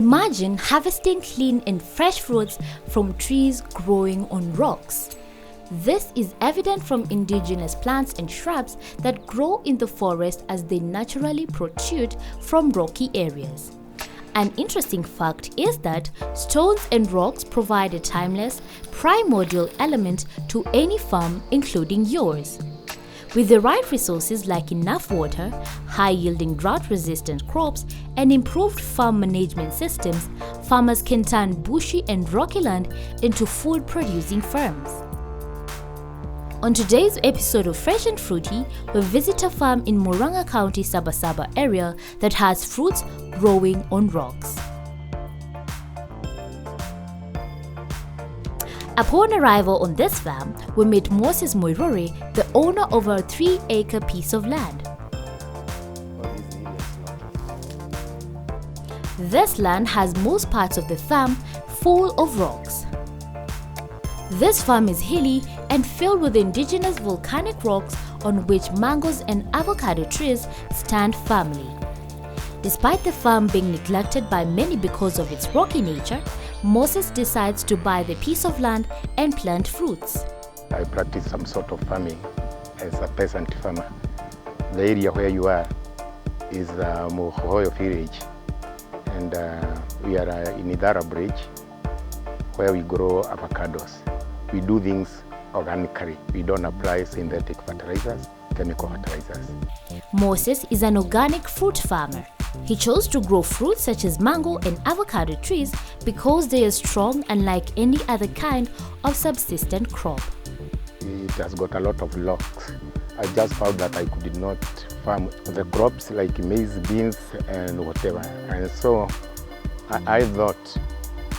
Imagine harvesting clean and fresh fruits from trees growing on rocks. This is evident from indigenous plants and shrubs that grow in the forest as they naturally protrude from rocky areas. An interesting fact is that stones and rocks provide a timeless, primordial element to any farm, including yours. With the right resources like enough water, high-yielding drought-resistant crops, and improved farm management systems, farmers can turn bushy and rocky land into food-producing farms. On today's episode of Fresh and Fruity, we visit a farm in Murang'a County, Sabasaba area that has fruits growing on rocks. Upon arrival on this farm, we meet Moses Moirore, the owner of a 3-acre piece of land. This land has most parts of the farm full of rocks. This farm is hilly and filled with indigenous volcanic rocks on which mangoes and avocado trees stand firmly. Despite the farm being neglected by many because of its rocky nature, Moses decides to buy the piece of land and plant fruits. I practice some sort of farming as a peasant farmer. The area where you are is Mohoyo village, and we are in Idara Bridge where we grow avocados. We do things organically. We don't apply synthetic fertilizers, chemical fertilizers. Moses is an organic fruit farmer. He chose to grow fruits such as mango and avocado trees because they are strong unlike any other kind of subsistent crop. It has got a lot of locks. I just found that I could not farm the crops like maize, beans and whatever. And so I thought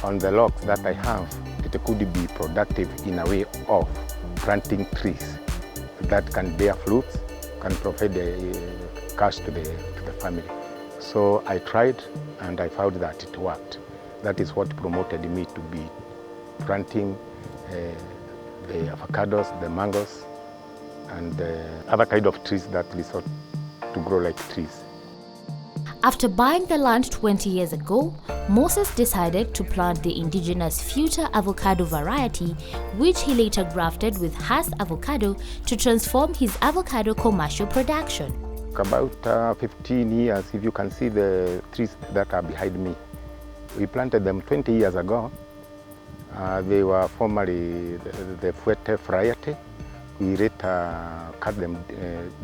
on the locks that I have, it could be productive in a way of planting trees that can bear fruits, can provide cash to the family. So I tried and I found that it worked. That is what promoted me to be planting the avocados, the mangoes, and the other kind of trees that resort to grow like trees. After buying the land 20 years ago, Moses decided to plant the indigenous Future avocado variety, which he later grafted with Hass avocado to transform his avocado commercial production. About 15 years, if you can see the trees that are behind me. We planted them 20 years ago. They were formerly the Fuerte variety. We later cut them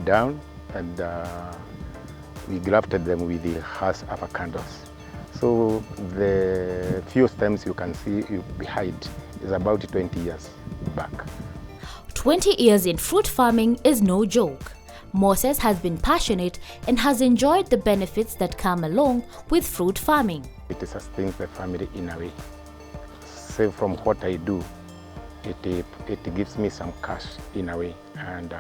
down and we grafted them with the Hass avocados. So the few stems you can see behind is about 20 years back. 20 years in fruit farming is no joke. Moses has been passionate and has enjoyed the benefits that come along with fruit farming. It sustains the family in a way. Say from what I do, it gives me some cash in a way, and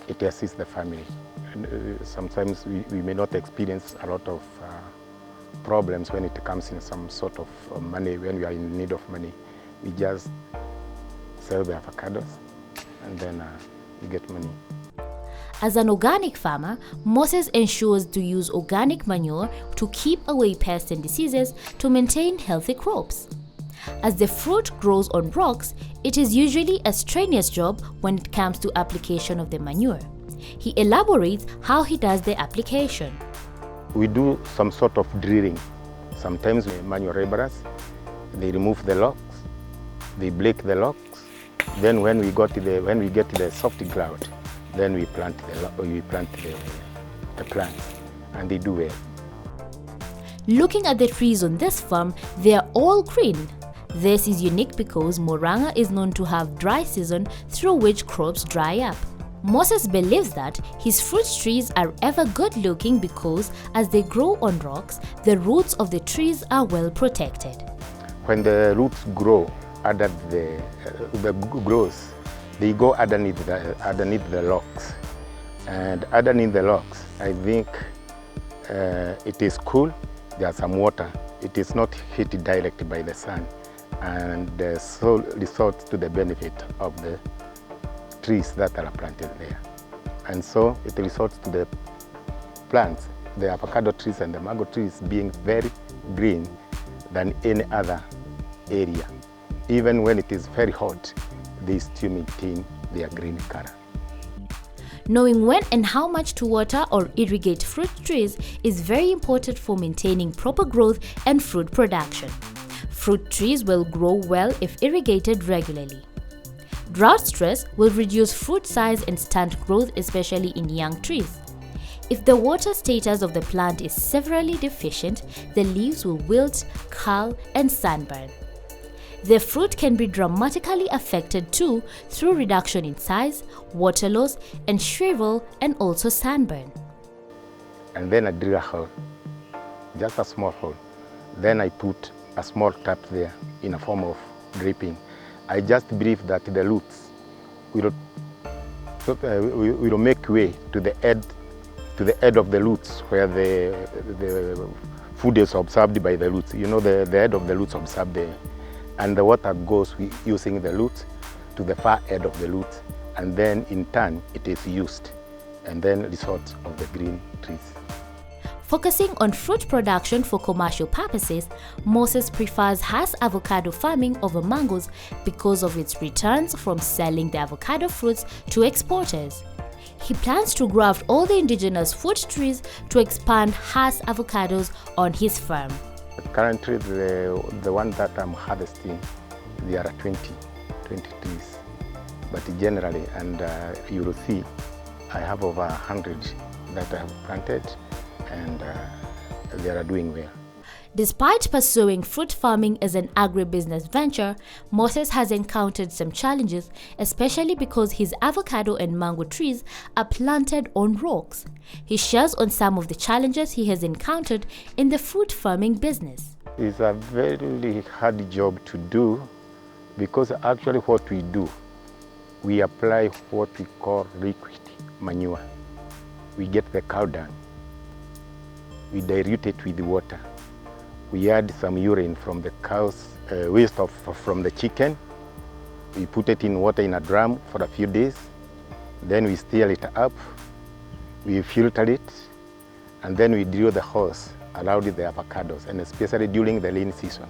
it assists the family. And, sometimes we may not experience a lot of problems when it comes in some sort of money, when we are in need of money. We just sell the avocados and then we get money. As an organic farmer, Moses ensures to use organic manure to keep away pests and diseases to maintain healthy crops. As the fruit grows on rocks, it is usually a strenuous job when it comes to application of the manure. He elaborates how he does the application. We do some sort of drilling. Sometimes manual laborers, they remove the locks, they break the locks. Then when we get to the soft ground, then we plant the plants, and they do well. Looking at the trees on this farm, they are all green. This is unique because Murang'a is known to have dry season through which crops dry up. Moses believes that his fruit trees are ever good looking because as they grow on rocks, the roots of the trees are well protected. When the roots grow under the grows, they go underneath the locks, and underneath the locks, I think it is cool. There's some water. It is not hit directly by the sun, and so results to the benefit of the trees that are planted there. And so it results to the plants, the avocado trees and the mango trees being very green than any other area. Even when it is very hot, they still maintain their green color. Knowing when and how much to water or irrigate fruit trees is very important for maintaining proper growth and fruit production. Fruit trees will grow well if irrigated regularly. Drought stress will reduce fruit size and stunt growth, especially in young trees. If the water status of the plant is severely deficient, the leaves will wilt, curl, and sunburn. The fruit can be dramatically affected too through reduction in size, water loss, and shrivel, and also sunburn. And then I drill a hole, just a small hole. Then I put a small tap there in a form of dripping. I just believe that the roots will make way to the head of the roots, where the food is absorbed by the roots. You know, the head of the roots absorbed there. And the water goes using the roots to the far end of the roots, and then in turn it is used, and then results of the green trees. Focusing on fruit production for commercial purposes, Moses prefers Hass avocado farming over mangoes because of its returns from selling the avocado fruits to exporters. He plans to graft all the indigenous fruit trees to expand Hass avocados on his farm. Currently, the one that I'm harvesting, there are 20 trees. But generally, and you will see, I have over 100 that I have planted, and they are doing well. Despite pursuing fruit farming as an agribusiness venture, Moses has encountered some challenges, especially because his avocado and mango trees are planted on rocks. He shares on some of the challenges he has encountered in the fruit farming business. It's a very hard job to do, because actually what we do, we apply what we call liquid manure. We get the cow dung, we dilute it with water. We add some urine from the cow's waste from the chicken. We put it in water in a drum for a few days. Then we stir it up. We filter it, and then we drill the holes around the avocados, and especially during the rain season.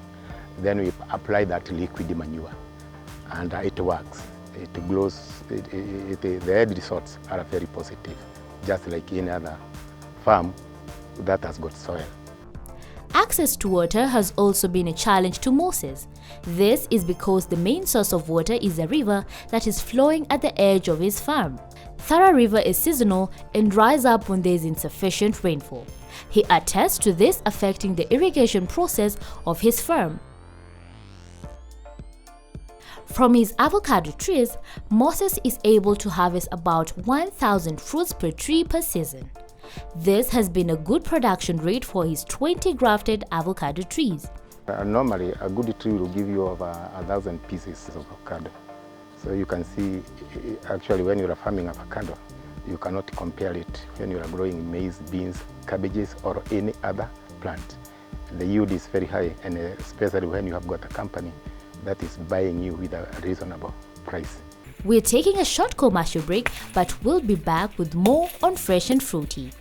Then we apply that liquid manure, and it works. It grows. The end results are very positive, just like any other farm that has got soil. Access to water has also been a challenge to Moses. This is because the main source of water is a river that is flowing at the edge of his farm. Thara River is seasonal and dries up when there is insufficient rainfall. He attests to this affecting the irrigation process of his farm. From his avocado trees, Moses is able to harvest about 1,000 fruits per tree per season. This has been a good production rate for his 20 grafted avocado trees. Normally, a good tree will give you over 1,000 pieces of avocado. So you can see, actually, when you are farming avocado, you cannot compare it when you are growing maize, beans, cabbages, or any other plant. The yield is very high, and especially when you have got a company that is buying you with a reasonable price. We're taking a short commercial break, but we'll be back with more on Fresh and Fruity.